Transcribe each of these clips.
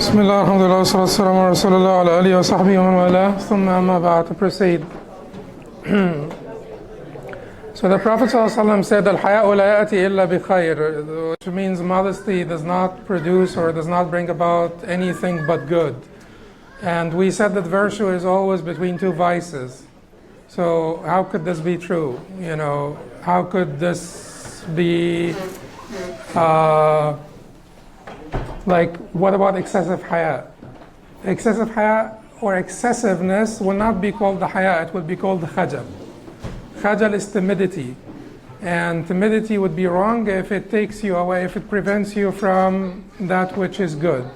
بسم الله الحمد لله والصلاة والسلام على رسول الله وعلى آله وصحبه ومن والاه ثم أما بعد. To proceed. So the Prophet ﷺ said, Al-Haya'u la ya'ti illa bi khayr, which means modesty does not produce or does not bring about anything but good. And we said that virtue is always between two vices. So how could this be true? You know, how could this be like, what about excessive haya? Excessive haya or excessiveness will not be called the haya, it would be called the khajal. Khajal is timidity. And timidity would be wrong if it takes you away, if it prevents you from that which is good.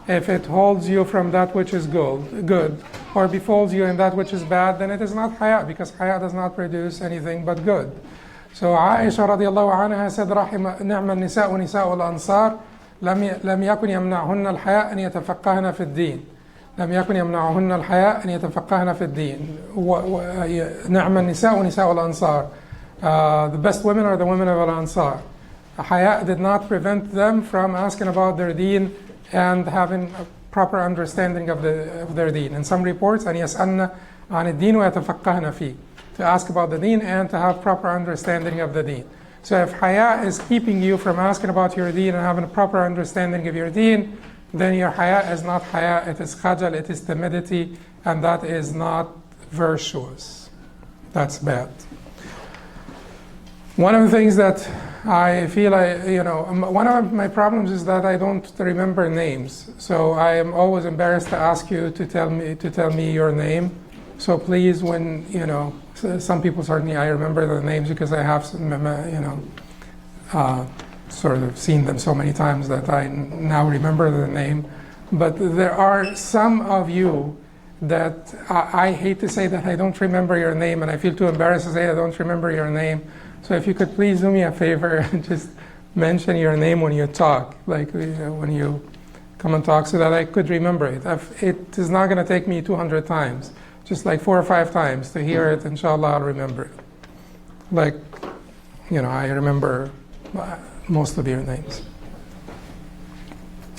If it holds you from that which is good, or befalls you in that which is bad, then it is not haya, because haya does not produce anything but good. So Aisha radiallahu anha said, نعم النساء نساء الأنصار لم يكن يمنعهن الحياء أن يتفقهن في الدين. لم يكن يمنعهن الحياء أن يتفقهن في الدين. نعم النساء نساء الأنصار. The best women are the women of al-Ansar. Haya did not prevent them from asking about their deen and having a proper understanding of their deen. In some reports, أن يسألن عن الدين ويتفقهن فيه. To ask about the deen and to have proper understanding of the deen. So if haya is keeping you from asking about your deen and having a proper understanding of your deen, then your haya is not haya, it is khajal, it is timidity, and that is not virtuous. That's bad. One of the things that I feel one of my problems is that I don't remember names. So I am always embarrassed to ask you to tell me your name. So please, when, some people certainly I remember the names because I have, sort of seen them so many times that I now remember the name. But there are some of you that I hate to say that I don't remember your name, and I feel too embarrassed to say I don't remember your name. So if you could please do me a favor and just mention your name when you talk, like when you come and talk, so that I could remember it. It is not going to take me 200 times. Just like 4 or 5 times to hear it, inshallah, I'll remember it. Like, I remember most of your names.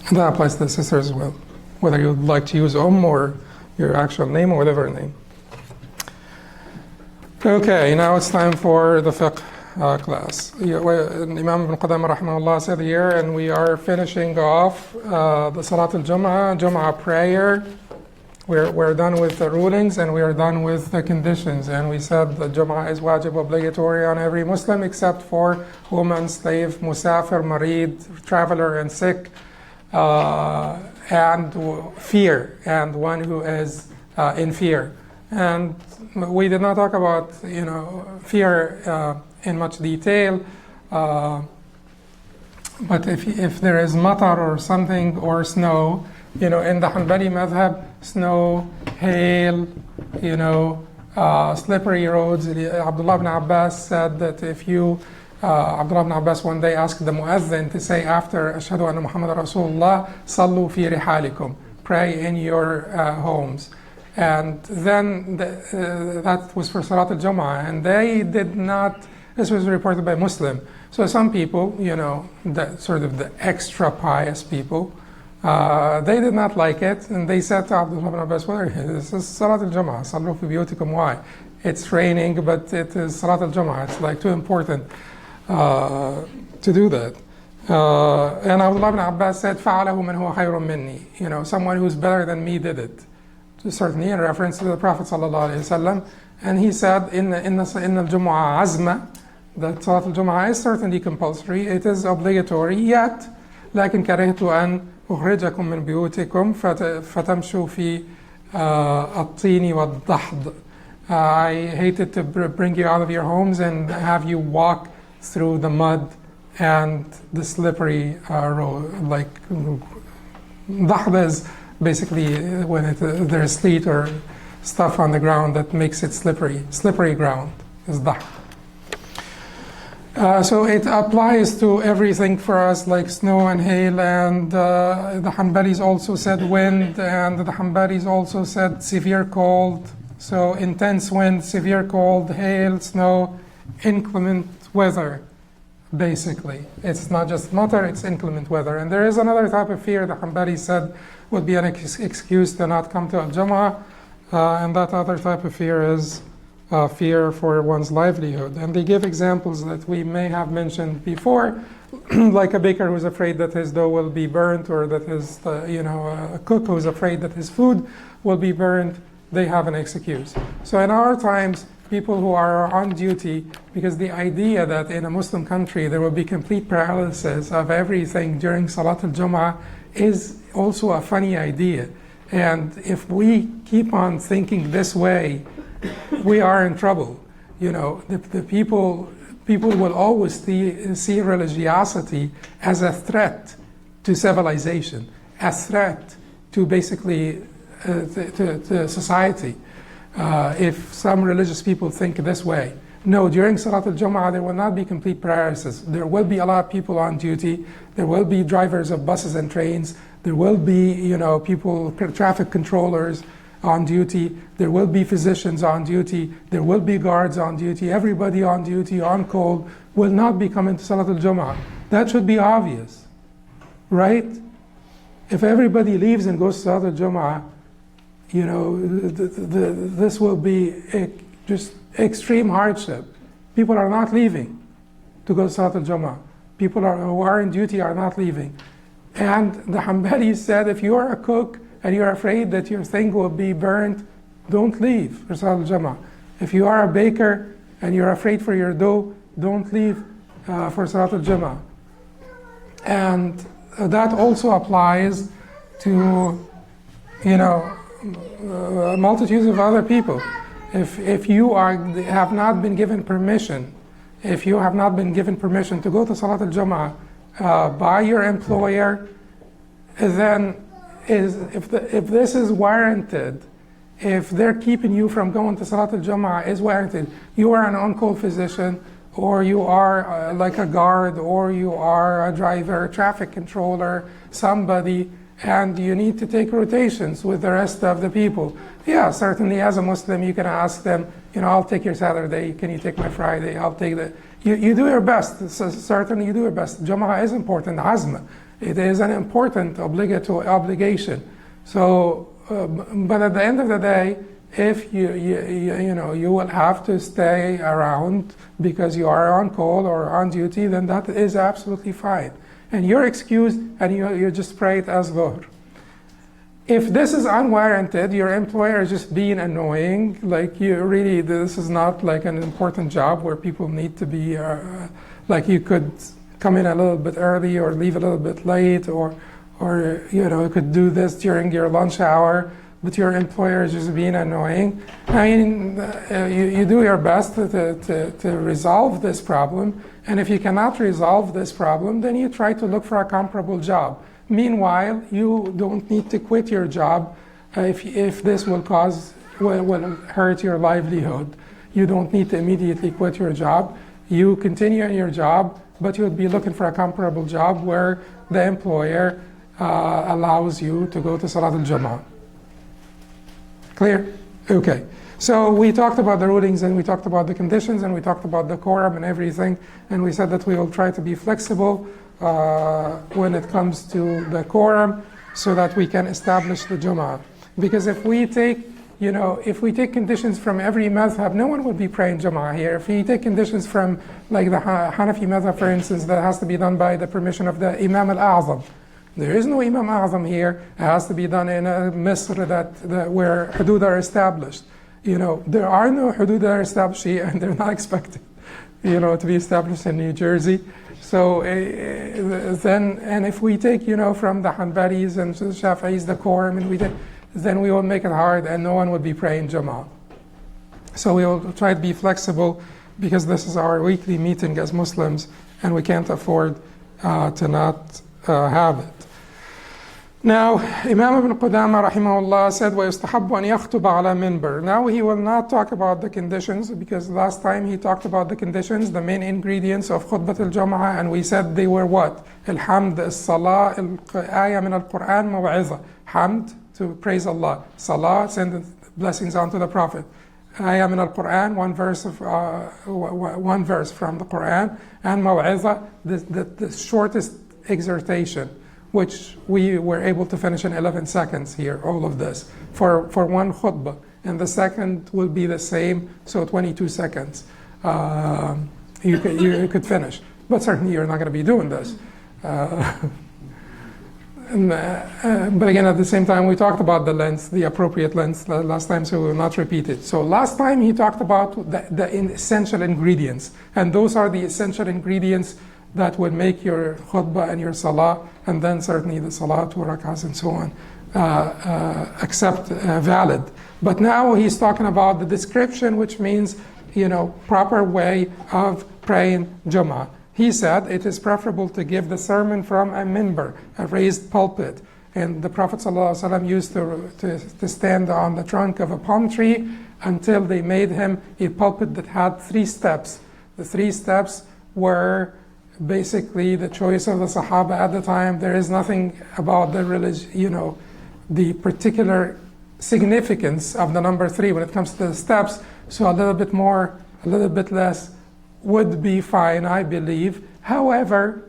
And that applies to the sisters as well, whether you'd like to use or your actual name or whatever name. Okay, now it's time for the fiqh class. Imam ibn Qudamah rahimahullah said here, and we are finishing off the Salat al-Jumu'ah prayer. We're done with the rulings and we are done with the conditions. And we said the Jumu'ah is wajib, obligatory on every Muslim except for woman, slave, musafir, marid, traveler and sick, and fear, and one who is in fear. And we did not talk about fear in much detail, but if there is matar or something or snow, in the Hanbali madhab, snow, hail, slippery roads. Abdullah ibn Abbas said that if Abdullah ibn Abbas one day asked the muezzin to say after Ashhadu anna Muhammad Rasulullah, Sallu fi rihalikum, pray in your homes. And then that was for Salat al-Jumu'ah, and they did not, this was reported by Muslim. So some people, the extra pious people, they did not like it, and they said to Abdullah ibn Abbas, this is Salat al-Jumu'ah, Sallu fi biyutikum. Why? It's raining, but it is Salat al-Jumu'ah. It's like too important to do that. And Abdullah ibn Abbas said, فَعَلَهُ مَنْ هُوَ خَيْرٌ مِنِّي. Someone who's better than me did it. Certainly in reference to the Prophet ﷺ. And he said, in the Jumu'ah azma, that Salat al-Jumu'ah is certainly compulsory, it is obligatory, yet, لكن كرهت أن أخرجكم من بيوتكم فتمشوا في الطين والضحض. I hated to bring you out of your homes and have you walk through the mud and the slippery road. Like, ضحض is basically when there's sleet or stuff on the ground that makes it slippery ground is ضحض. So it applies to everything for us, like snow and hail, and the Hanbalis also said wind, and the Hanbalis also said severe cold. So intense wind, severe cold, hail, snow, inclement weather. basically. It's not just matar, it's inclement weather. And there is another type of fear the Hanbali said would be an excuse to not come to al-Jumu'ah, and that other type of fear is fear for one's livelihood. And they give examples that we may have mentioned before, like a baker who's afraid that his dough will be burnt, or that his, a cook who's afraid that his food will be burnt. They have an excuse. So in our times, people who are on duty, because the idea that in a Muslim country there will be complete paralysis of everything during Salat al-Jumu'ah is also a funny idea. And if we keep on thinking this way, we are in trouble. The people will always see religiosity as a threat to civilization, a threat to basically to society. If some religious people think this way. No, during Salat al-Jumu'ah there will not be complete paralysis. There will be a lot of people on duty. There will be drivers of buses and trains. There will be, traffic controllers on duty. There will be physicians on duty. There will be guards on duty. Everybody on duty, on call, will not be coming to Salat al-Jumu'ah. That should be obvious, right? If everybody leaves and goes to Salat al-Jumu'ah, this will be just extreme hardship. People are not leaving to go to Salat al-Jumu'ah. People who are in duty are not leaving. And the Hanbali said, if you are a cook and you're afraid that your thing will be burnt, don't leave for Salat al-Jumu'ah. If you are a baker and you're afraid for your dough, don't leave for Salat al-Jumu'ah. And that also applies to, multitudes of other people. If you have not been given permission, to go to Salat al-Jumu'ah by your employer, then if this is warranted, if they're keeping you from going to Salat al-Jumu'ah is warranted, you are an on-call physician, or you are like a guard, or you are a driver, traffic controller, somebody, and you need to take rotations with the rest of the people. Yeah, certainly as a Muslim you can ask them, I'll take your Saturday, can you take my Friday, I'll take the... You do your best, certainly you do your best. Jumu'ah is important, azm. It is an important obligatory obligation. So, but at the end of the day, if you will have to stay around because you are on call or on duty, then that is absolutely fine. And you're excused, and you just pray it as dhuhr. If this is unwarranted, your employer is just being annoying, like this is not like an important job where people need to be, like you could come in a little bit early or leave a little bit late, or you could do this during your lunch hour, but your employer is just being annoying. I mean, you do your best to resolve this problem, and if you cannot resolve this problem, then you try to look for a comparable job. Meanwhile, you don't need to quit your job if this will hurt your livelihood. You don't need to immediately quit your job. You continue in your job, but you would be looking for a comparable job where the employer allows you to go to Salat al-Jumu'ah. Clear? Okay. So we talked about the rulings, and we talked about the conditions, and we talked about the quorum and everything, and we said that we will try to be flexible when it comes to the quorum, so that we can establish the Jumu'ah. Because if we take conditions from every madhab, no one would be praying Jumu'ah here. If we take conditions from like the Hanafi madhab, for instance, that has to be done by the permission of the Imam al-A'zam. There is no Imam A'zam here. It has to be done in a Misr where hudud are established. There are no hudud that are established here, and they're not expected, to be established in New Jersey. So and if we take, from the Hanbalis and the Shafi'is, the quorum, and then we will make it hard, and no one would be praying Jumu'ah. So we will try to be flexible, because this is our weekly meeting as Muslims, and we can't afford to not have it. Now, Imam ibn Qudamah rahimahullah said, وَيُسْتَحَبُّ أَنْ يَخْطُبَ عَلَى مِنْبَرٍ. Now he will not talk about the conditions, because last time he talked about the conditions, the main ingredients of khutbat al-Jumu'ah, and we said they were what? Al-Hamd, al-Salah, al-Ayah min al-Quran, maw'izah. Hamd, to praise Allah. Salah, send blessings onto the Prophet. ayah min al-Quran, one verse from the Quran, and maw'izah, the shortest exhortation, which we were able to finish in 11 seconds here, all of this, for one khutbah. And the second will be the same, so 22 seconds. You could finish. But certainly you're not going to be doing this. But again, at the same time, we talked about the length, the appropriate length last time, so we will not repeat it. So last time he talked about the essential ingredients. And those are the essential ingredients that would make your khutbah and your salah, and then certainly the salah, 2 rak'ahs and so on, valid. But now he's talking about the description, which means, proper way of praying Jumu'ah. He said it is preferable to give the sermon from a minbar, a raised pulpit. And the Prophet ﷺ used to stand on the trunk of a palm tree until they made him a pulpit that had 3 steps. The 3 steps were basically the choice of the Sahaba at the time. There is nothing about the religion, the particular significance of the number 3 when it comes to the steps. So a little bit more, a little bit less would be fine, I believe. However,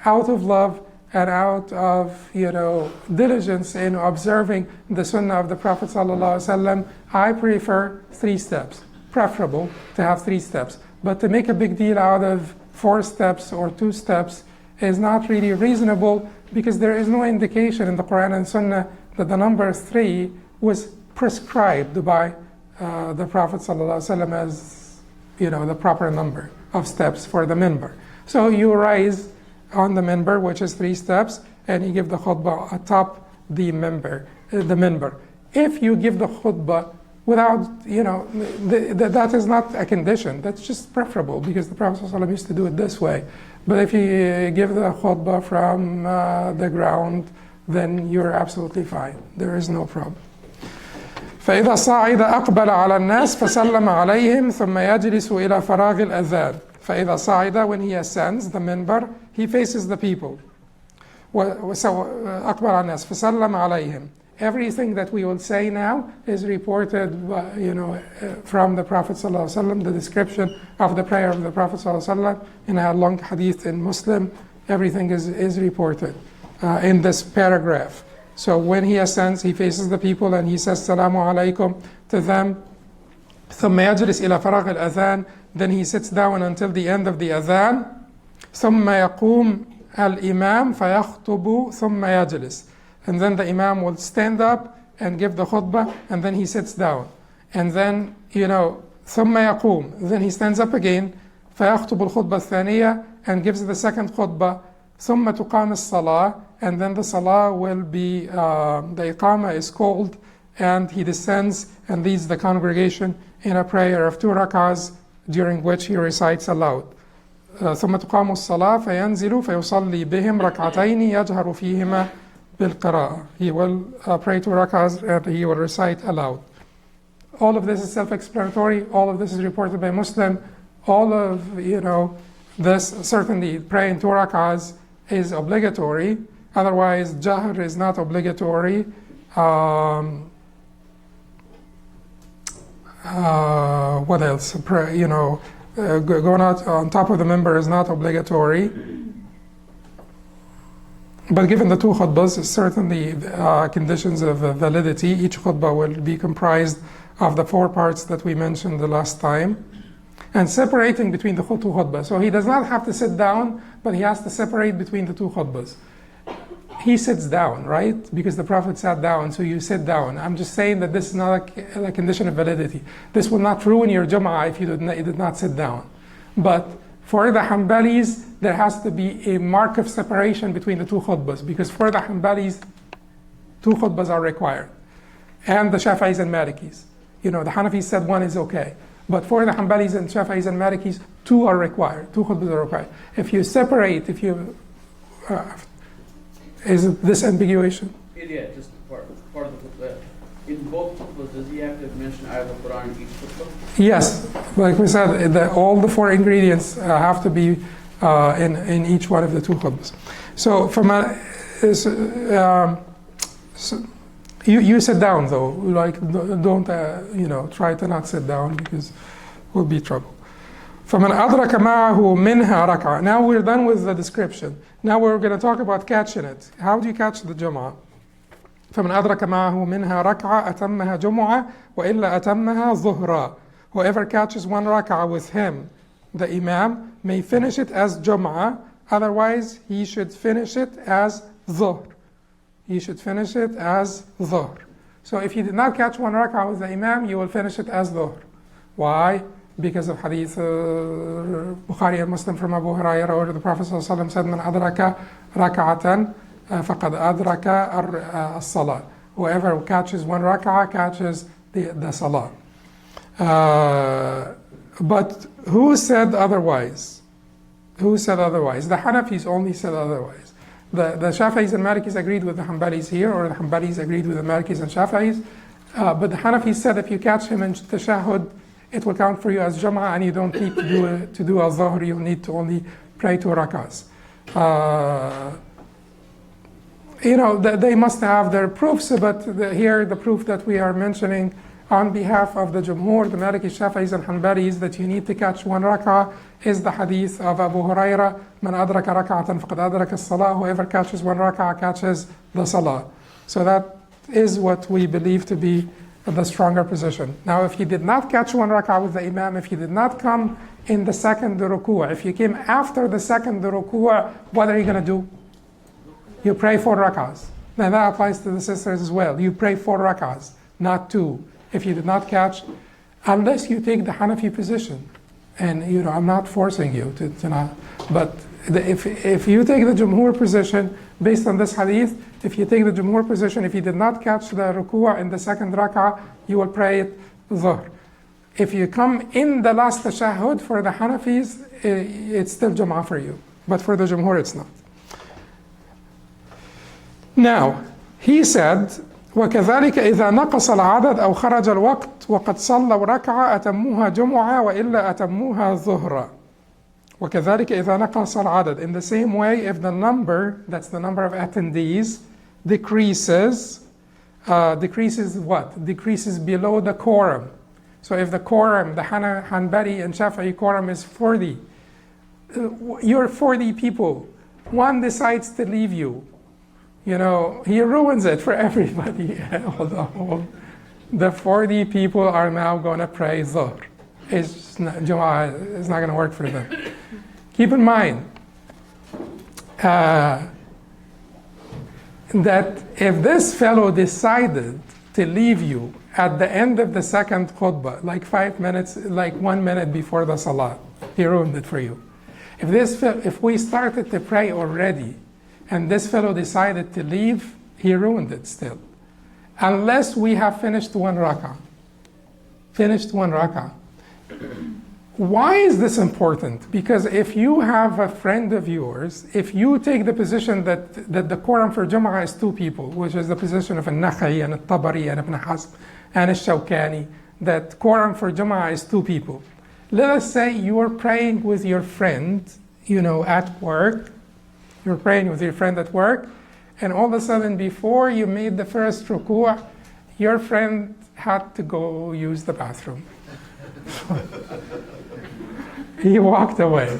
out of love and out of diligence in observing the Sunnah of the Prophet ﷺ, I prefer 3 steps. Preferable to have 3 steps, but to make a big deal out of 4 steps or 2 steps is not really reasonable, because there is no indication in the Quran and Sunnah that the number 3 was prescribed by the Prophet ﷺ as the proper number of steps for the minbar. So you rise on the minbar, which is 3 steps, and you give the khutbah atop the minbar. If you give the khutbah without, that is not a condition. That's just preferable, because the Prophet ﷺ used to do it this way. But if you give the khutbah from the ground, then you're absolutely fine. There is no problem. فإذا صعد أقبل على الناس فسلم عليهم ثم يجلس إلى فراغ الأذان. فإذا صعد, when he ascends the minbar, he faces the people. أقبل على الناس فسلم عليهم. Everything that we will say now is reported, from the Prophet ﷺ. The description of the prayer of the Prophet ﷺ in a long hadith in Muslim, everything is reported in this paragraph. So when he ascends, he faces the people and he says Salamu alaykum to them. ثم يجلس إلى فراغ الأذان. Then he sits down until the end of the adhan. ثم يقوم الإمام فيخطب ثم يجلس. And then the Imam will stand up and give the khutbah, and then he sits down. And then, ثم يقوم. Then he stands up again. فيخطب الخطبة الثانية, and gives the second khutbah. ثم تقام الصلاة. And then the salah will be, the iqamah is called, and he descends and leads the congregation in a prayer of 2 rak'ahs, during which he recites aloud. ثم تقام الصلاة فينزل فيصلي بهم ركعتين يجهر فيهما بالقراءة. He will pray 2 rak'ahs and he will recite aloud. All of this is self-explanatory. All of this is reported by Muslim. All of this, certainly praying 2 rak'ahs is obligatory. Otherwise, jahr is not obligatory. What else? Going out on top of the minbar is not obligatory. But given the 2 khutbahs, certainly conditions of validity. Each khutbah will be comprised of the 4 parts that we mentioned the last time, and separating between the 2 khutbahs. So he does not have to sit down, but he has to separate between the 2 khutbahs. He sits down, right? Because the Prophet sat down, so you sit down. I'm just saying that this is not a condition of validity. This will not ruin your Jumu'ah if you did not sit down. But for the Hanbalis, there has to be a mark of separation between the 2 khutbahs, because for the Hanbalis, 2 khutbahs are required. And the Shafi'is and Malikis. The Hanafis said 1 is okay. But for the Hanbalis and Shafi'is and Malikis, 2 are required. 2 khutbahs are required. If you separate, is this ambiguation? Yeah, just part of the khutbah. In both khutbahs, does he have to mention ayat al-Quran in each khutbah? Yes, like we said, all the 4 ingredients have to be in each one of the 2 khutbahs. So You sit down though, like don't try to not sit down because we'll be trouble. فَمَنْ أَدْرَكَ مَعَهُ مِنْهَا رَكْعَةً. Now we're done with the description. Now we're going to talk about catching it. How do you catch the Jumu'ah? فَمَنْ أَدْرَكَ مَعَهُ مِنْهَا رَكْعَةً أَتَمَّهَا جُمُعَةً وَإِلَّا أَتَمَّهَا ظُهْرًا. Whoever catches one rak'ah with him, the Imam, may finish it as Jumu'ah, otherwise he should finish it as Dhuhr. He should finish it as Dhuhr. So if you did not catch one rak'ah with the Imam, you will finish it as Dhuhr. Why? Because of hadith Bukhari and Muslim from Abu Hurairah, where the Prophet ﷺ said, "Man adraka rak'atan faqad adraka as-salah." Whoever catches one rak'ah catches the salah. But who said otherwise? Who said otherwise? The Hanafis only said otherwise. The Shafi'is and Malikis agreed with the Hanbalis here, or the Hanbalis agreed with the Malikis and Shafi'is. But the Hanafis said if you catch him in tashahhud, it will count for you as Jumu'ah, and you don't need to do al-Dhuhr. You need to only pray 2 rak'ahs. They must have their proofs, but here the proof that we are mentioning on behalf of the Jumhur, the Maliki, Shafi'is, and Hanbalis, that you need to catch 1 rak'ah is the hadith of Abu Hurairah, "Man adraka rak'atan faqad adraka as-salah." Whoever catches 1 rak'ah catches the salah. So that is what we believe to be the stronger position. Now, if you did not catch 1 rak'ah with the Imam, if you did not come in the second ruku', if you came after the second ruku', what are you going to do? You pray 4 rak'ahs. Now that applies to the sisters as well. You pray 4 rak'ahs, not 2. If you did not catch, unless you take the Hanafi position. And I'm not forcing you to not, but if you take the Jumhur position based on this hadith, if you take the Jumhur position, if you did not catch the ruku'ah in the second rak'ah, you will pray it Dhuhr. If you come in the last tashahhud for the Hanafis, it's still Jumu'ah for you. But for the Jumhur, it's not. Now, he said, وكذلك إذا نقص العدد أو خرج الوقت وقد صلوا ركعة أتموها جمعة وإلا أتموها ظهرا. وكذلك إذا نقص العدد. In the same way, if the number, that's the number of attendees, decreases what? Decreases below the quorum. So if the quorum, the Hanbali and Shafi'i quorum is 40, you're 40 people, one decides to leave you. He ruins it for everybody. The 40 people are now going to pray Dhuhr. Jumu'ah is not going to work for them. Keep in mind that if this fellow decided to leave you at the end of the second khutbah, like 5 minutes, like 1 minute before the salah, he ruined it for you. If we started to pray already, and this fellow decided to leave, he ruined it still. Unless we have finished 1 rak'ah. Finished 1 rak'ah. Why is this important? Because if you have a friend of yours, if you take the position that the quorum for Jumu'ah is 2 people, which is the position of al-Nakhai and al-Tabari and Ibn Hazm and al-Shawkani, that quorum for Jumu'ah is 2 people. Let us say you are praying with your friend, at work. You're praying with your friend at work, and all of a sudden, before you made the first ruku', your friend had to go use the bathroom. He walked away.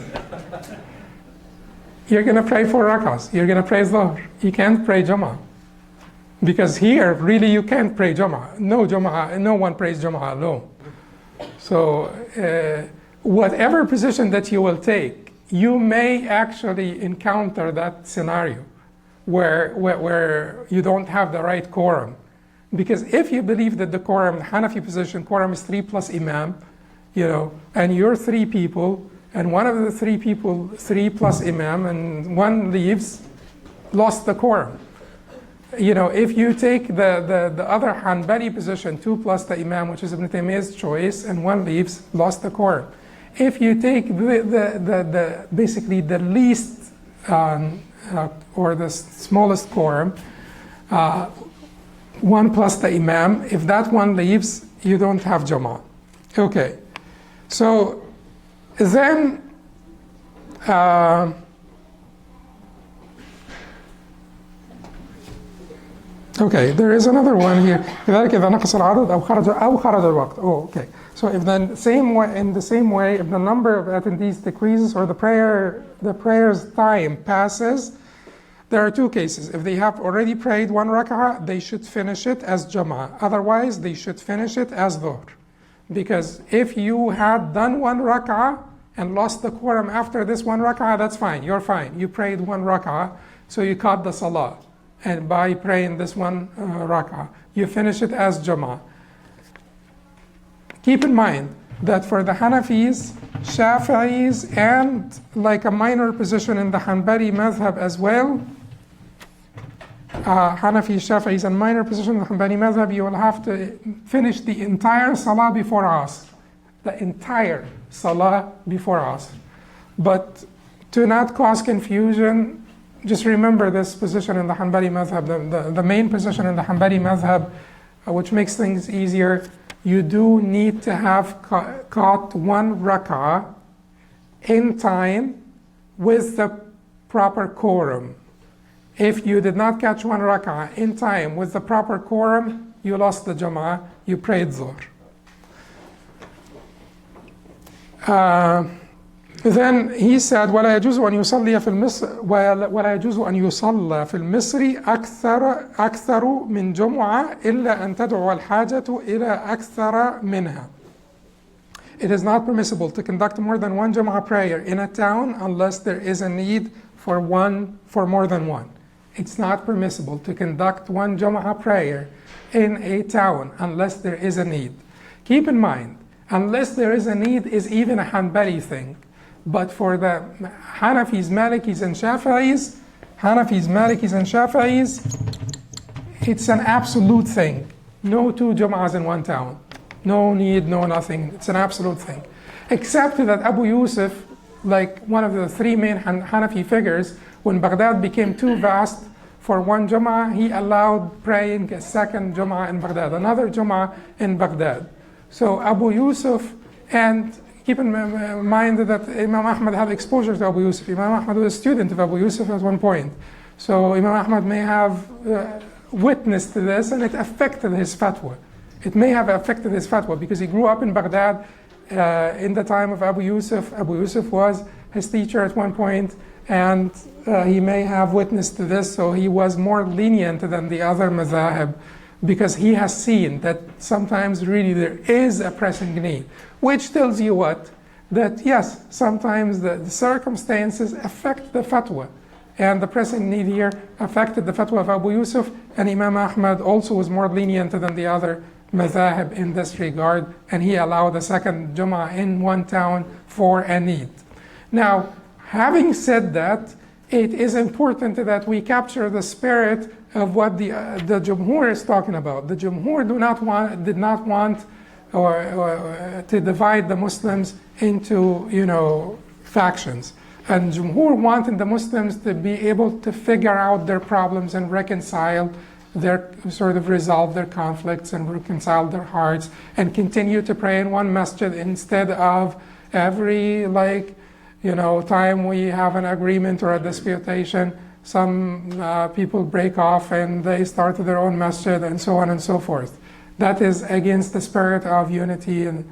You're going to pray 4 rak'ahs. You're going to pray Dhuhr. You can't pray Jumu'ah. Because here, really, you can't pray Jumu'ah. No one prays Jumu'ah alone. So, whatever position that you will take, you may actually encounter that scenario where you don't have the right quorum. Because if you believe that the quorum, the Hanafi position, quorum is 3 plus Imam, and you're 3 people, and one of the 3 people, 3 plus Imam, and one leaves, lost the quorum. If you take the other Hanbali position, 2 plus the Imam, which is Ibn Taymiyyah's choice, and one leaves, lost the quorum. If you take basically the least or the smallest quorum, 1 plus the Imam, if that one leaves, you don't have Jumu'ah. Okay, so then Okay, there is another one here. لذلك إذا نقص العدد أو خرج الوقت. Oh, okay. So if the same way, in the same way, if the number of attendees decreases or the prayer's time passes, there are two cases. If they have already prayed one rak'ah, they should finish it as Jumu'ah. Otherwise, they should finish it as Dhuhr. Because if you had done one rak'ah and lost the quorum after this one rak'ah, that's fine. You're fine. You prayed one rak'ah, so you caught the salah. And by praying this one rak'ah, you finish it as Jumu'ah. Keep in mind that for the Hanafis, Shafi'is, and like a minor position in the Hanbali madhab as well, Hanafis, Shafi'is, and minor position in the Hanbali madhab, you will have to finish the entire salah before Asr. The entire salah before Asr. But to not cause confusion, just remember this position in the Hanbali madhab, the main position in the Hanbali madhab, which makes things easier. You do need to have caught one rak'ah in time with the proper quorum. If you did not catch one rak'ah in time with the proper quorum, you lost the Jumu'ah, you prayed Dhuhr. Then he said, ولا يجوز أن يصلي في المصر ولا يجوز أن يصلى في المصر أكثر من جمعة إلا أن تدعو الحاجة إلى أكثر منها. It is not permissible to conduct more than one Jumu'ah prayer in a town unless there is a need for more than one. It's not permissible to conduct one Jumu'ah prayer in a town unless there is a need. Keep in mind, unless there is a need is even a Hanbali thing. But for the Hanafis, Malikis, and Shafi'is, it's an absolute thing. No two Jumu'ahs in one town. No need, no nothing. It's an absolute thing. Except that Abu Yusuf, like one of the three main Hanafi figures, when Baghdad became too vast for one Jumu'ah, he allowed praying a second Jumu'ah in Baghdad, another Jumu'ah in Baghdad. So Abu Yusuf, and keep in mind that Imam Ahmad had exposure to Abu Yusuf. Imam Ahmad was a student of Abu Yusuf at one point. So Imam Ahmad may have witnessed this, and it affected his fatwa. It may have affected his fatwa because he grew up in Baghdad in the time of Abu Yusuf. Abu Yusuf was his teacher at one point, and he may have witnessed this, so he was more lenient than the other madhahib, because he has seen that sometimes really there is a pressing need, which tells you what? That yes, sometimes the circumstances affect the fatwa, and the pressing need here affected the fatwa of Abu Yusuf, and Imam Ahmad also was more lenient than the other madhahib in this regard, and he allowed a second Jumu'ah in one town for a need. Now, having said that, it is important that we capture the spirit of what the Jumhur is talking about. The Jumhur did not want to divide the Muslims into factions. And Jumhur wanted the Muslims to be able to figure out their problems and reconcile resolve their conflicts and reconcile their hearts and continue to pray in one masjid instead of every time we have an agreement or a disputation, some people break off and they start their own masjid and so on and so forth. That is against the spirit of unity. And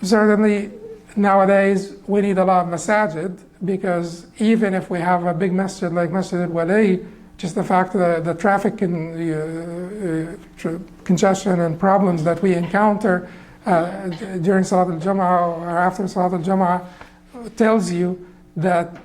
certainly nowadays we need a lot of masajid, because even if we have a big masjid like Masjid al-Wali, just the fact that the traffic congestion and problems that we encounter during Salat al-Jumu'ah or after Salat al-Jumu'ah tells you that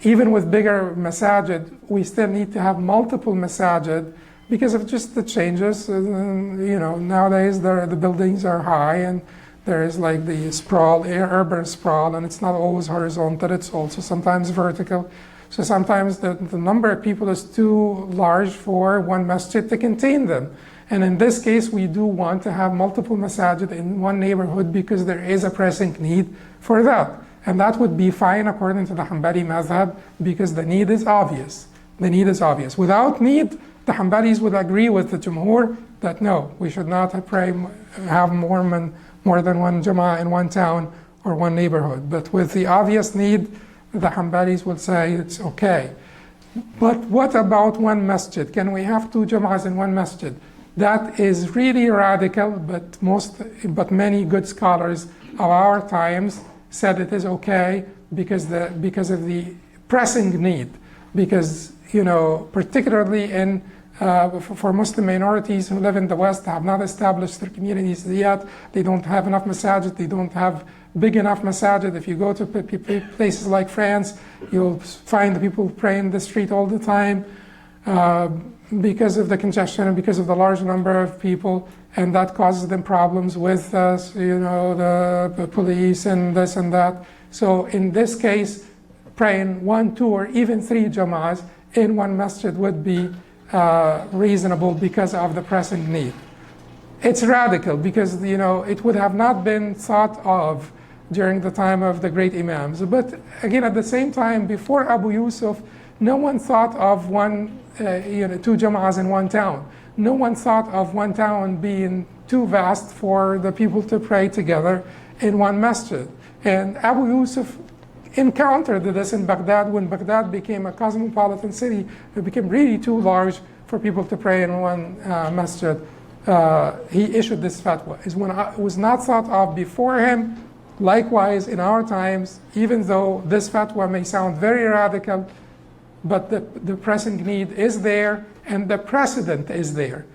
even with bigger masajid, we still need to have multiple masajid because of just the changes. Nowadays the buildings are high, and there is like the sprawl, urban sprawl, and it's not always horizontal, it's also sometimes vertical. So sometimes the number of people is too large for one masjid to contain them. And in this case, we do want to have multiple masajid in one neighborhood because there is a pressing need for that. And that would be fine according to the Hanbali madhab, because the need is obvious. The need is obvious. Without need, the Hanbalis would agree with the Jumhur that no, we should not have more than one Jumu'ah in one town or one neighborhood. But with the obvious need, the Hanbalis would say it's okay. But what about one masjid? Can we have 2 Jumu'ahs in one masjid? That is really radical, but many good scholars of our times said it is okay because of the pressing need. Because, particularly for Muslim minorities who live in the West, have not established their communities yet. They don't have enough masajid. They don't have big enough masajid. If you go to places like France, you'll find the people praying in the street all the time because of the congestion and because of the large number of people, and that causes them problems with the police and this and that. So in this case, praying 1, 2, or even 3 Jumu'ahs in one masjid would be reasonable because of the pressing need. It's radical because it would have not been thought of during the time of the great Imams. But again, at the same time, before Abu Yusuf, no one thought of 2 Jumu'ahs in one town. No one thought of one town being too vast for the people to pray together in one masjid. And Abu Yusuf encountered this in Baghdad when Baghdad became a cosmopolitan city. It became really too large for people to pray in one masjid. He issued this fatwa. It was not thought of before him. Likewise, in our times, even though this fatwa may sound very radical, but the pressing need is there and the precedent is there.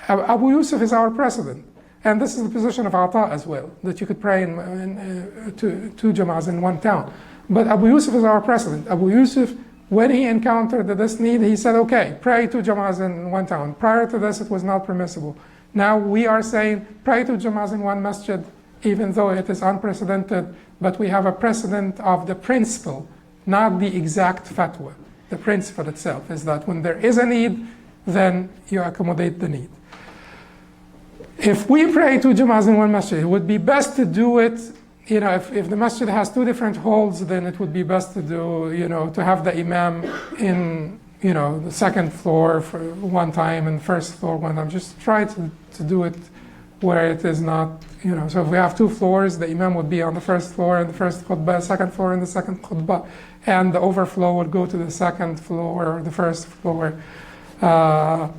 Abu Yusuf is our precedent. And this is the position of Ata as well, that you could pray in 2 Jumu'ahs in one town. But Abu Yusuf is our precedent. Abu Yusuf, when he encountered this need, he said, okay, pray 2 Jumu'ahs in one town. Prior to this, it was not permissible. Now we are saying, pray 2 Jumu'ahs in one masjid, even though it is unprecedented, but we have a precedent of the principle, not the exact fatwa. The principle itself is that when there is a need, then you accommodate the need. If we pray 2 Jumu'ahs in one masjid, it would be best to do it, if the masjid has 2 different halls, then it would be best to do, to have the Imam in, the second floor for one time and first floor one time. Just try to do it where it is not, so if we have 2 floors, the Imam would be on the first floor and the first khutbah, second floor and the second khutbah, and the overflow would go to the second floor or the first floor. But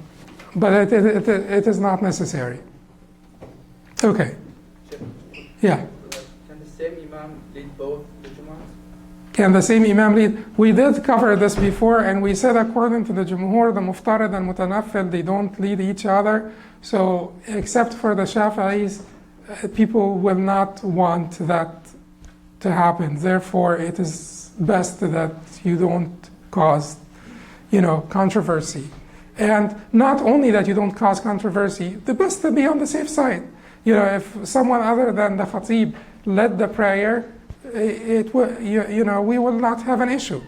it is not necessary. Okay. Yeah. Can the same Imam lead both the Jumu'ahs? Can the same Imam lead? We did cover this before, and we said according to the Jumhur, the Muftarid and Mutanaffil, they don't lead each other. So, except for the Shafi'is, people will not want that to happen. Therefore, it is best that you don't cause, controversy. And not only that you don't cause controversy, the best to be on the safe side. If someone other than the Khatib led the prayer, we will not have an issue.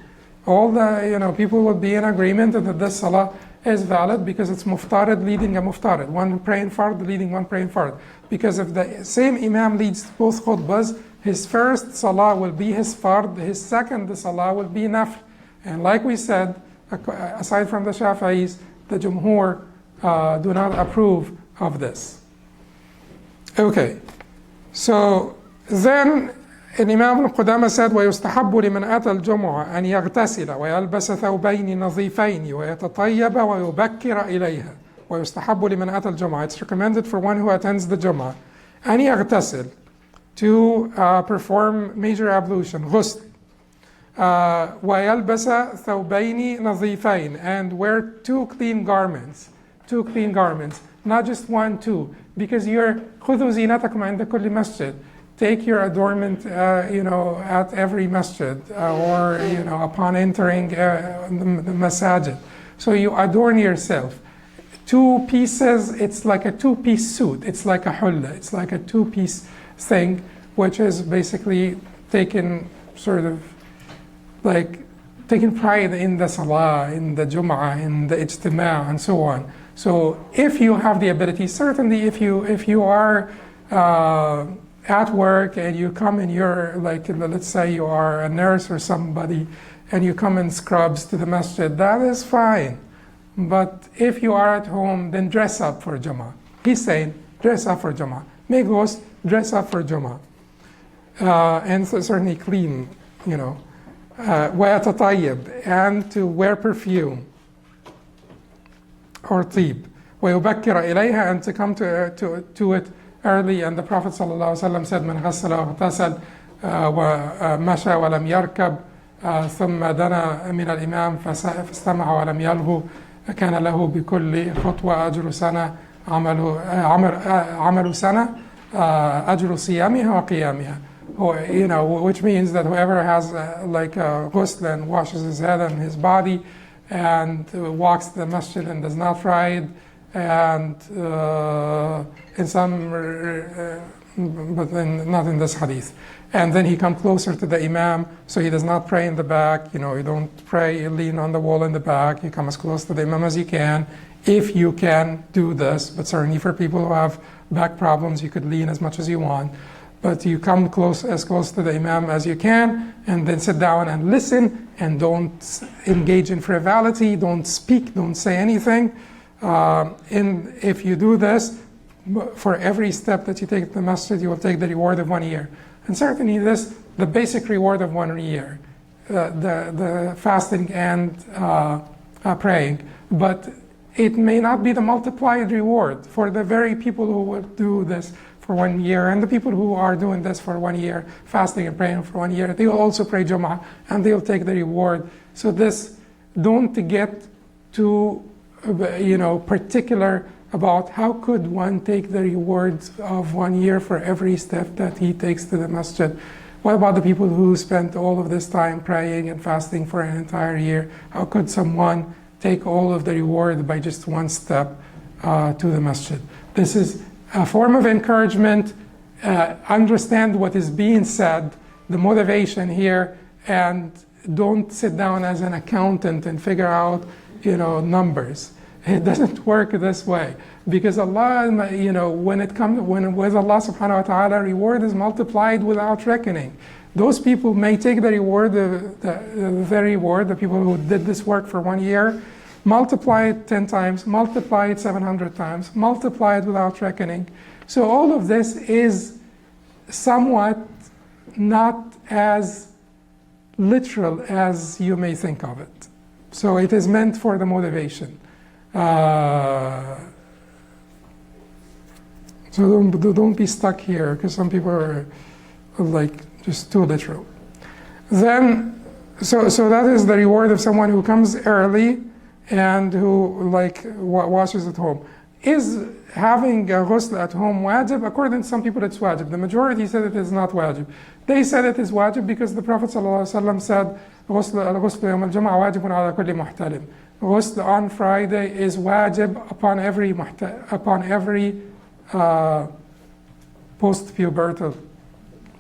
All the, people will be in agreement that this salah is valid because it's muftarid leading a muftarid, one praying fard leading one praying fard. Because if the same Imam leads both khutbahs, his first salah will be his fard, his second salah will be nafl. And like we said, aside from the Shafi'is, the Jumhur do not approve of this. Okay, so then الإمام القدامى said ويستحب لمن أتى الجمعة أن يغتسل ويلبس ثوبين نظيفين ويتطيب ويبكر إليها. ويستحب لمن أتى الجمعة. It's recommended for one who attends the Jumu'ah أن يغتسل, to perform major ablution, غسل, ويلبس ثوبين نظيفين, and wear 2 clean garments, not just 1, 2, because you're خذوا زينتكم عند كل مسجد. Take your adornment, at every masjid, or upon entering the masajid. So you adorn yourself. 2 pieces. It's like a 2-piece suit. It's like a hulla. It's like a 2-piece thing, which is basically taking pride in the salah, in the Jumu'ah, in the ijtima', and so on. So if you have the ability, certainly if you are at work and you come in your, let's say you are a nurse or somebody, and you come in scrubs to the masjid, that is fine. But if you are at home, then dress up for Jumu'ah. He's saying, dress up for Jumu'ah. Make ghusl, dress up for Jumu'ah. And certainly clean, ويتطيب, and to wear perfume or طيب, ويبكر إليها, and to come to it early. And the Prophet ﷺ said, من غسل واغتسل ومشى ولم يركب ثم دنا من الإمام فاستمع ولم يلغو كان له بكل خطوة أجر سنة عمل سنة أجر صيامها وقيامها. Which means that whoever has like a ghusl and washes his head and his body and walks to the masjid and does not ride, and in some, but not in this hadith. And then he comes closer to the Imam, so he does not pray in the back. You don't pray, you lean on the wall in the back. You come as close to the Imam as you can, if you can do this. But certainly for people who have back problems, you could lean as much as you want. But you come as close to the Imam as you can, and then sit down and listen, and don't engage in frivolity, don't speak, don't say anything. And if you do this, for every step that you take to the masjid, you will take the reward of 1 year. And certainly the basic reward of 1 year, the fasting and praying. But it may not be the multiplied reward for the very people who will do this for 1 year, and the people who are doing this for 1 year, fasting and praying for 1 year, they will also pray Jumu'ah, and they will take the reward. So don't get too particular about how could one take the rewards of 1 year for every step that he takes to the masjid. What about the people who spent all of this time praying and fasting for an entire year? How could someone take all of the reward by just one step to the masjid? This is a form of encouragement. Understand what is being said, the motivation here, and don't sit down as an accountant and figure out numbers. It doesn't work this way, because Allah, with Allah subhanahu wa ta'ala, reward is multiplied without reckoning. Those people may take the reward, the reward, the people who did this work for 1 year, multiply it 10 times, multiply it 700 times, multiply it without reckoning. So all of this is somewhat not as literal as you may think of it. So it is meant for the motivation. So don't be stuck here, because some people are like just too literal. Then, so that is the reward of someone who comes early and who washes at home. Is having a ghusl at home wajib? According to some people, it's wajib. The majority said it is not wajib. They said it is wajib because the Prophet ﷺ said, "Al-ghusl yawm al-jum'ah wajibun ala kulli muhtalim." Ghusl on Friday is wajib upon every post-pubertal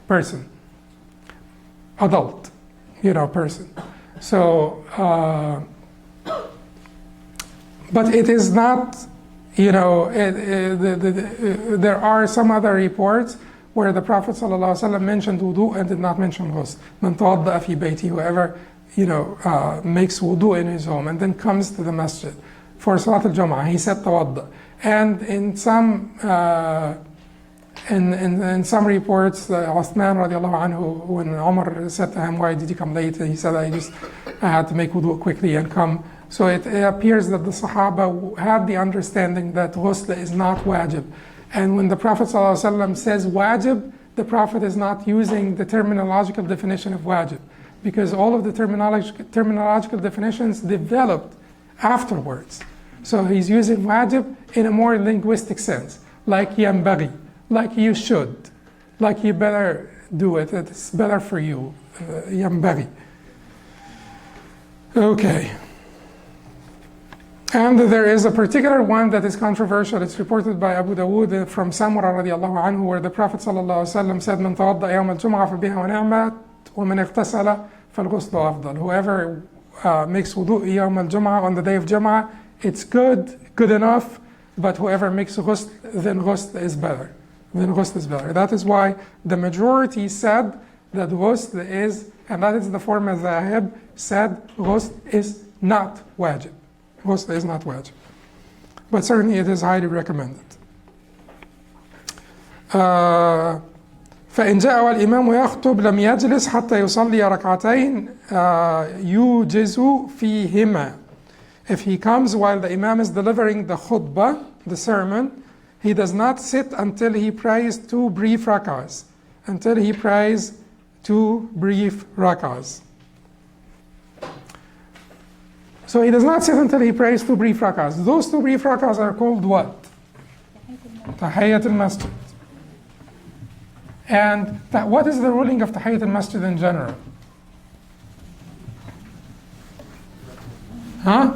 person, adult, person. So, but it is not, there are some other reports where the Prophet ﷺ mentioned wudu and did not mention ghusl. Man tawadda'a fi bayti, whoever makes wudu in his home and then comes to the masjid for Salat al-Jum'ah, he said tawadda. And in some reports, Uthman radiallahu anhu, when Umar said to him, "Why did you come late?" he said, I had to make wudu quickly and come. So it appears that the Sahaba had the understanding that ghusl is not wajib. And when the Prophet ﷺ says wajib, the Prophet is not using the terminological definition of wajib, because all of the terminological definitions developed afterwards. So he's using wajib in a more linguistic sense, like yanbaghi, like you should, like you better do it, it's better for you, yanbaghi. Okay. And there is a particular one that is controversial. It's reported by Abu Dawood from Samura radiallahu anhu, where the Prophet sallallahu alaihi wasallam said, "Man tawadda yawm al-jum'ah fa biha wa ni'mat, wa man ightasala fal-ghuslu afdal." Whoever makes wudu yawm al-jum'ah, on the day of Jum'ah, it's good enough, but whoever makes ghusl, then ghusl is better. That is why the majority said that ghusl is, and that is the form of Zahib, said ghusl is not wajib. Ghusl is not wajib. But certainly it is highly recommended. فإن جاء والإمام يخطب لم يجلس حتى يصلي ركعتين يوجز فيهما. If he comes while the Imam is delivering the khutbah, the sermon, he does not sit until he prays 2 brief rak'ahs. Until he prays 2 brief rak'ahs. So he does not sit until he prays 2 brief rak'ahs. Those 2 brief rak'ahs are called what? Tahiyyat al-Masjid. And what is the ruling of Tahiyyat al-Masjid in general? Huh?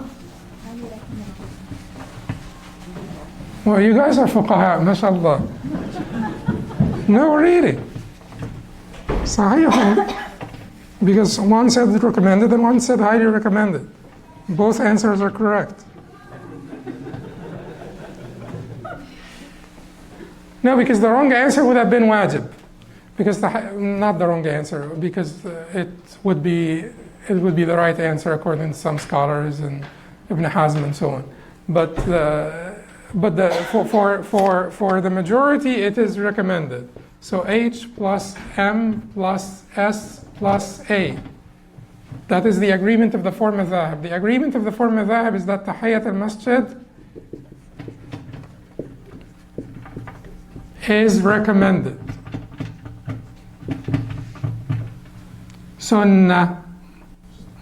Well, you guys are fuqaha, mashallah. No, really. Sahih. Because one said recommended and one said highly recommended. Both answers are correct. No, because the wrong answer would have been wajib. Because not the wrong answer, because it would be the right answer according to some scholars and Ibn Hazm and so on. But for the majority, it is recommended. So H plus M plus S plus A. That is the agreement of the 4 madhahib. The agreement of the 4 madhahib is that Tahiyyat al-Masjid is recommended. Sunnah,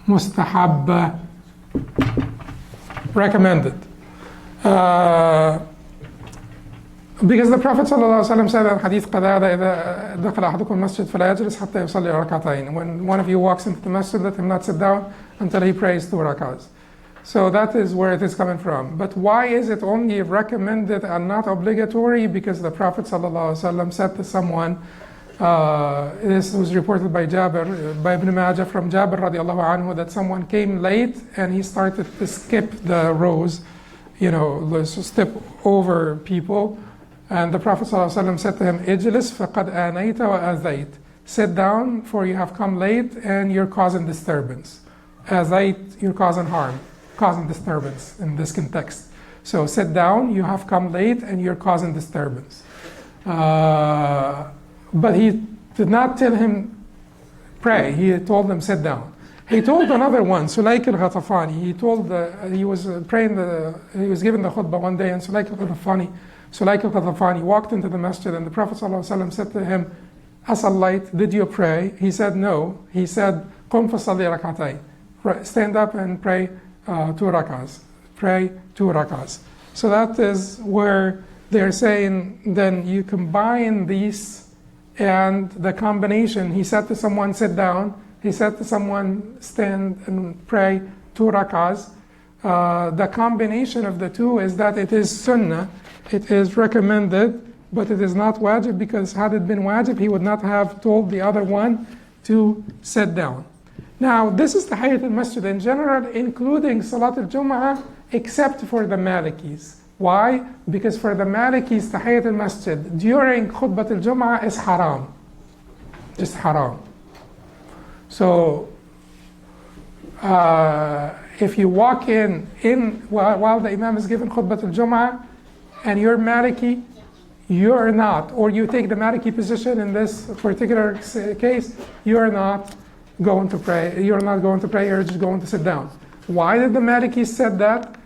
mustahabba, recommended. Because the Prophet ﷺ said in Hadith Qadada, إذا دخل أحدكم المسجد فلا يجلس حتى يصلي ركعتين. When one of you walks into the masjid, let him not sit down until he prays 2 rak'ahs. So that is where it is coming from. But why is it only recommended and not obligatory? Because the Prophet ﷺ said to someone, this was reported by Jabir, by Ibn Majah from Jabir radiallahu anhu, that someone came late and he started to skip the rows, step over people. And the Prophet ﷺ said to him, Ijlis faqad anayta wa azayt. Sit down, for you have come late and you're causing disturbance. Azayt, you're causing harm, causing disturbance in this context. So sit down, you have come late and you're causing disturbance. But he did not tell him pray. He told him sit down. He told another one, Sulayk al-Ghatafani. He was given the khutbah one day, and Sulayk al-Ghatafani walked into the masjid, and the Prophet ﷺ said to him, Asallayt, did you pray? He said no. He said, Qum fasalli rak'atayn. Stand up and pray 2 rak'ahs. Pray 2 rak'ahs. So that is where they're saying, then you combine these and the combination. He said to someone, sit down. He said to someone, stand and pray 2 rak'ahs. The combination of the two is that it is sunnah, it is recommended, but it is not wajib, because had it been wajib, he would not have told the other one to sit down. Now, this is Tahiyyat al-Masjid in general, including Salat al-Jumu'ah, except for the Malikis. Why? Because for the Malikis, Tahiyyat al-Masjid during Khutbat al-Jumu'ah is haram. Just haram. So, if you walk in while the Imam is giving Khutbat al-Jumu'ah and you're Maliki, you're not, or you take the Maliki position in this particular case, you're not going to pray. You're not going to pray, you're just going to sit down. Why did the Malikis said that?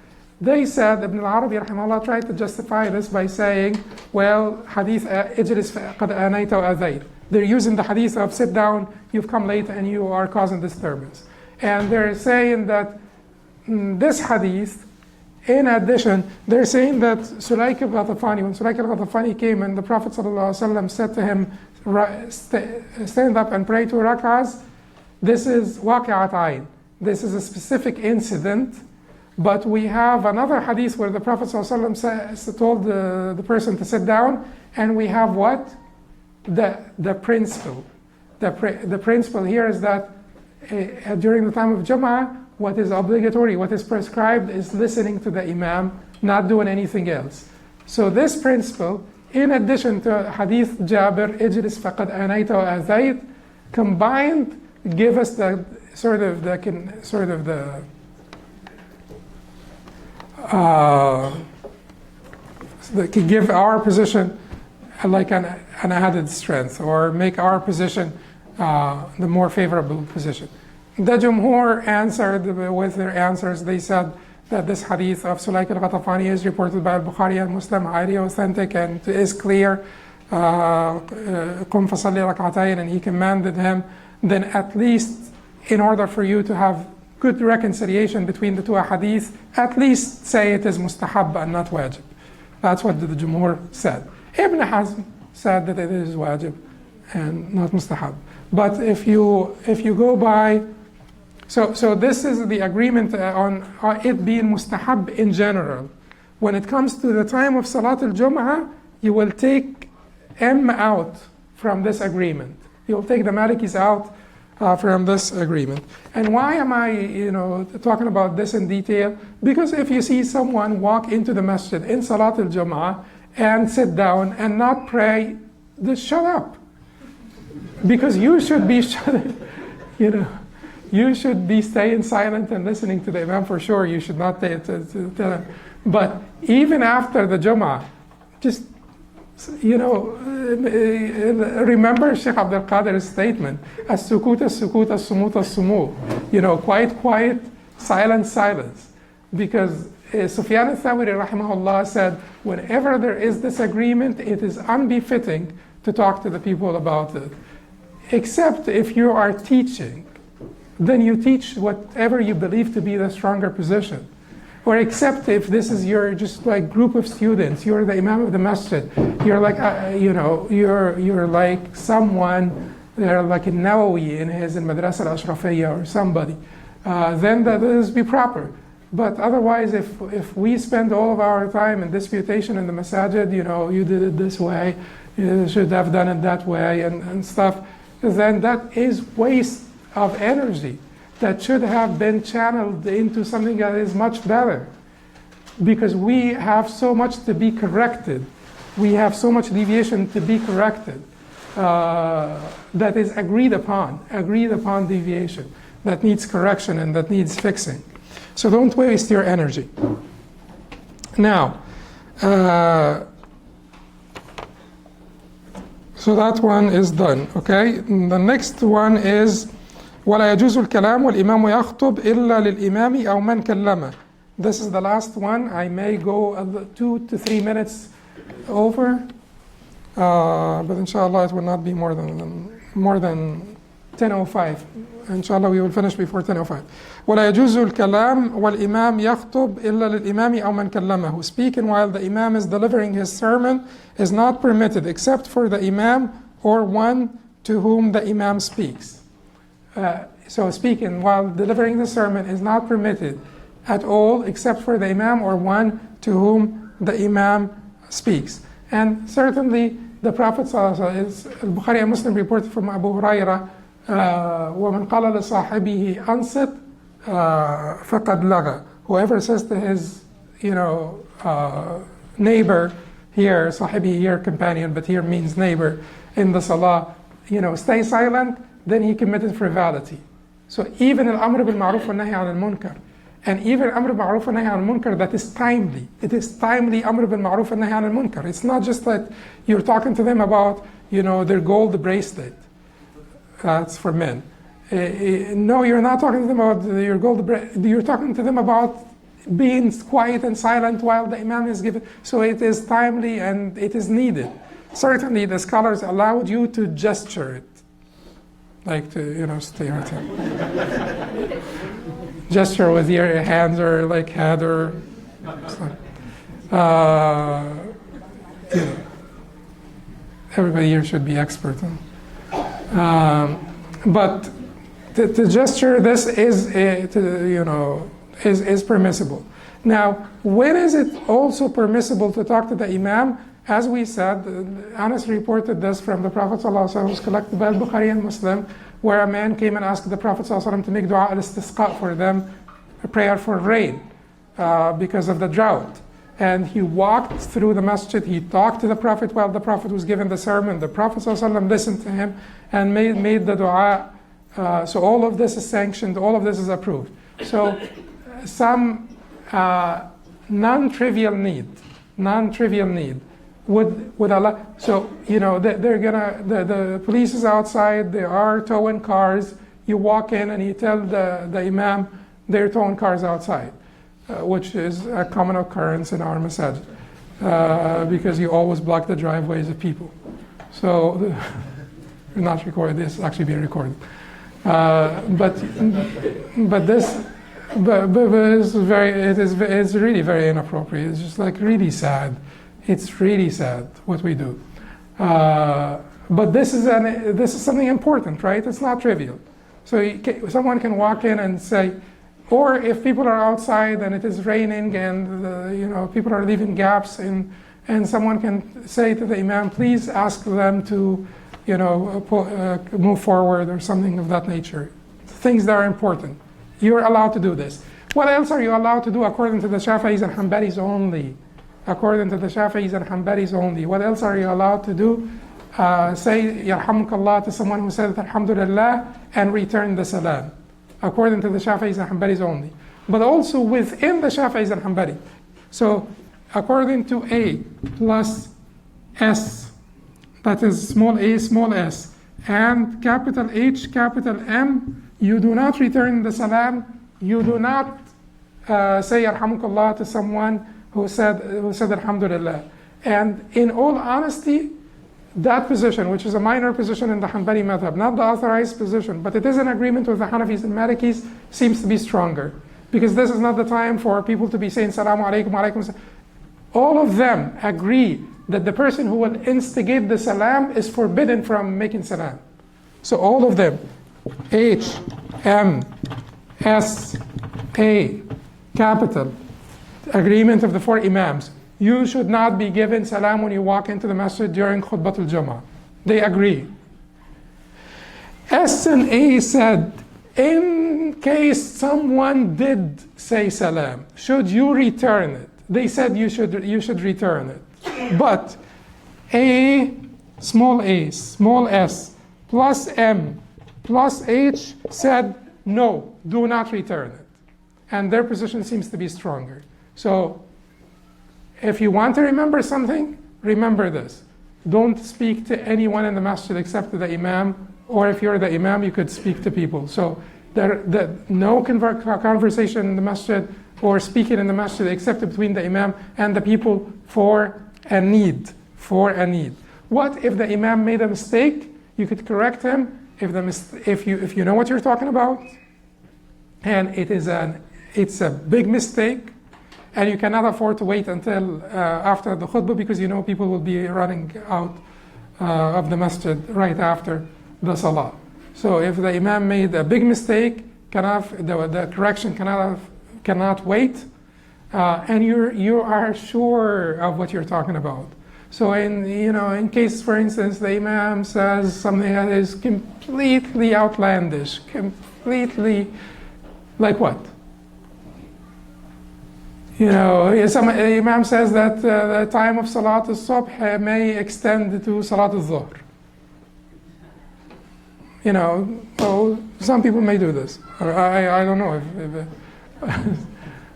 They said, Ibn al-Arabi rahimahullah tried to justify this by saying, well, hadith ijlis qad anayta wa azayt. They're using the hadith of sit down, you've come late and you are causing disturbance. And they're saying that this hadith, in addition, they're saying that Sulayk al-Ghatafani, when Sulayk al-Ghatafani came and the Prophet ﷺ said to him, stand up and pray 2 rak'ahs, this is waqi'at ayn. This is a specific incident, but we have another hadith where the Prophet ﷺ told the person to sit down, and we have what? The principle. The principle here is that during the time of Jumu'ah, what is obligatory, what is prescribed is listening to the Imam, not doing anything else. So this principle, in addition to Hadith Jabir, Ijlis faqad anayta wa azayt, combined give us the can give our position like an added strength, or make our position the more favorable position. The Jumhur answered with their answers. They said that this hadith of Sulaik al-Ghatafani is reported by al-Bukhari and Muslim, highly authentic, and is clear. قم فصلي ركعتين, and he commanded him. Then at least in order for you to have good reconciliation between the two hadith, at least say it is mustahab and not wajib. That's what the Jumhur said. Ibn Hazm said that it is wajib and not mustahab. But if you go by, so this is the agreement on it being mustahab in general. When it comes to the time of Salat al-Jum'ah, you will take M out from this agreement. You'll take the Malikis out from this agreement. And why am I, talking about this in detail? Because if you see someone walk into the masjid in Salat al-Jum'ah and sit down and not pray, just shut up. Because you should be you should be staying silent and listening to the Imam for sure. You should not tell him. But even after the Jum'ah, just remember Sheikh Abdul Qadir's statement, as-sukut as-sukut, as-sumut as-sumut. Quiet, silence. Because Sufyan al-Thawri rahimahullah said, whenever there is disagreement, it is unbefitting to talk to the people about it. Except if you are teaching, then you teach whatever you believe to be the stronger position. Or except if this is your just like group of students, you're the Imam of the masjid, you're like, you're like someone, they're like a Nawawi in Madrasa al-Ashrafiyya or somebody, then that is be proper. But otherwise, if we spend all of our time in disputation in the masajid, you did it this way, you should have done it that way and stuff, then that is waste of energy that should have been channeled into something that is much better. Because we have so much to be corrected. We have so much deviation to be corrected that is agreed upon deviation that needs correction and that needs fixing. So don't waste your energy. Now, so that one is done, okay? The next one is ولا يجوز الكلام والإمام يخطب إلا للإمام أو من كلمه. This is the last one. I may go 2 to 3 minutes over, but inshallah it will not be more than 10:05. Inshallah we will finish before 10:05. ولا يجوز الكلام والإمام يخطب إلا للإمام أو من كلمه. Speaking while the Imam is delivering his sermon is not permitted except for the Imam or one to whom the Imam speaks. So speaking while delivering the sermon is not permitted at all except for the Imam or one to whom the Imam speaks. And certainly the Prophet al-Bukhari and Muslim reported from Abu Hurairah, وَمَنْ قَالَ لِصَاحِبِهِ أَنْصِتْ فَقَدْ لَغَى. Whoever says to his neighbor here, sahibi here companion, but here means neighbor in the salah, stay silent, then he committed frivolity. So even al-amr bil-ma'ruf wa nahy al-munkar, and even amr bil-ma'ruf wa nahy al-munkar that is timely. It is timely amr bil-ma'ruf wa nahy al-munkar. It's not just that you're talking to them about, their gold bracelet. That's for men. No, you're not talking to them about your gold bracelet. You're talking to them about being quiet and silent while the Imam is given. So it is timely and it is needed. Certainly the scholars allowed you to gesture it. Like to, stay right here. Gesture with your hands or like head or everybody here should be expert. But to gesture this is permissible. Now, when is it also permissible to talk to the Imam? As we said, Anas reported this from the Prophet ﷺ, was collected by al-Bukhari and Muslim, where a man came and asked the Prophet ﷺ to make dua al-istisqa for them, a prayer for rain, because of the drought. And he walked through the masjid, he talked to the Prophet while the Prophet was giving the sermon. The Prophet ﷺ listened to him and made the dua. So all of this is sanctioned, all of this is approved. So some non-trivial need Would Allah? So they're gonna. The police is outside. They are towing cars. You walk in and you tell the imam they're towing cars outside, which is a common occurrence in our masajid, because you always block the driveways of people. So you're not recorded. This is actually being recorded. But it's really very inappropriate. It's just like really sad. It's really sad what we do. But this is something important, right? It's not trivial. So someone can walk in and say, or if people are outside and it is raining and people are leaving gaps and someone can say to the imam, please ask them to move forward or something of that nature. Things that are important. You're allowed to do this. What else are you allowed to do according to the Shafi'is and Hanbalis only? According to the Shafi'is and Hanbalis only. What else are you allowed to do? Say Yarhamukallah to someone who said Alhamdulillah and return the salam. According to the Shafi'is and Hanbalis only. But also within the Shafi'is and Hanbalis. So according to A plus S, that is small a, small s, and capital H, capital M, you do not return the salam. You do not say Yarhamukallah to someone who said Alhamdulillah. And in all honesty, that position, which is a minor position in the Hanbali madhab, not the authorized position, but it is an agreement with the Hanafis and Malikis, seems to be stronger. Because this is not the time for people to be saying Salaamu Alaikum, Alaikum Salam. All of them agree that the person who will instigate the salam is forbidden from making salam. So all of them, H, M, S, A, capital, agreement of the four imams. You should not be given salam when you walk into the masjid during khutbatul Jumu'ah. They agree. S and A said, in case someone did say salam, should you return it? They said you should return it. But A, small s, plus M, plus H said, no, do not return it. And their position seems to be stronger. So if you want to remember something, remember this. Don't speak to anyone in the masjid except to the imam, or if you're the imam, you could speak to people. So no conversation in the masjid or speaking in the masjid except between the imam and the people for a need. What if the imam made a mistake? You could correct him if you know what you're talking about, and it's a big mistake. And you cannot afford to wait until after the khutbah, because people will be running out of the masjid right after the salah. So if the imam made a big mistake, the correction cannot wait, and you are sure of what you're talking about. So in case, for instance, the imam says something that is completely outlandish, completely like what? Some imam says that the time of Salat al-Subh may extend to Salat al-Dhuhr. So some people may do this. I don't know if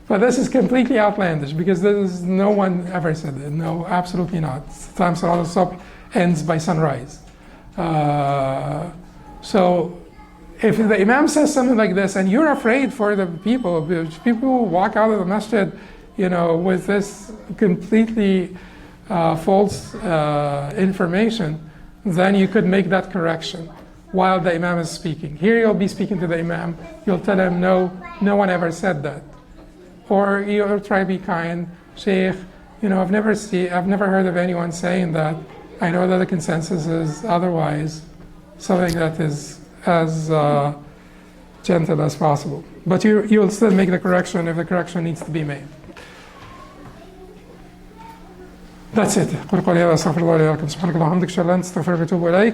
but this is completely outlandish, because no one ever said it. No, absolutely not. The time Salat al-Subh ends by sunrise. So if the imam says something like this, and you're afraid for the people walk out of the masjid, with this completely false information, then you could make that correction while the imam is speaking. Here you'll be speaking to the imam, you'll tell him, no one ever said that. Or you'll try to be kind, Sheikh, I've never heard of anyone saying that. I know that the consensus is otherwise. Something that is as gentle as possible. But you'll still make the correction if the correction needs to be made. That's it.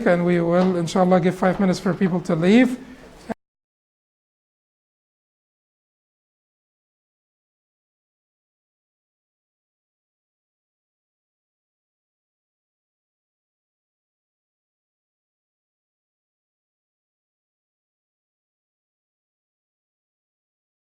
And we will, inshallah, give 5 minutes for people to leave.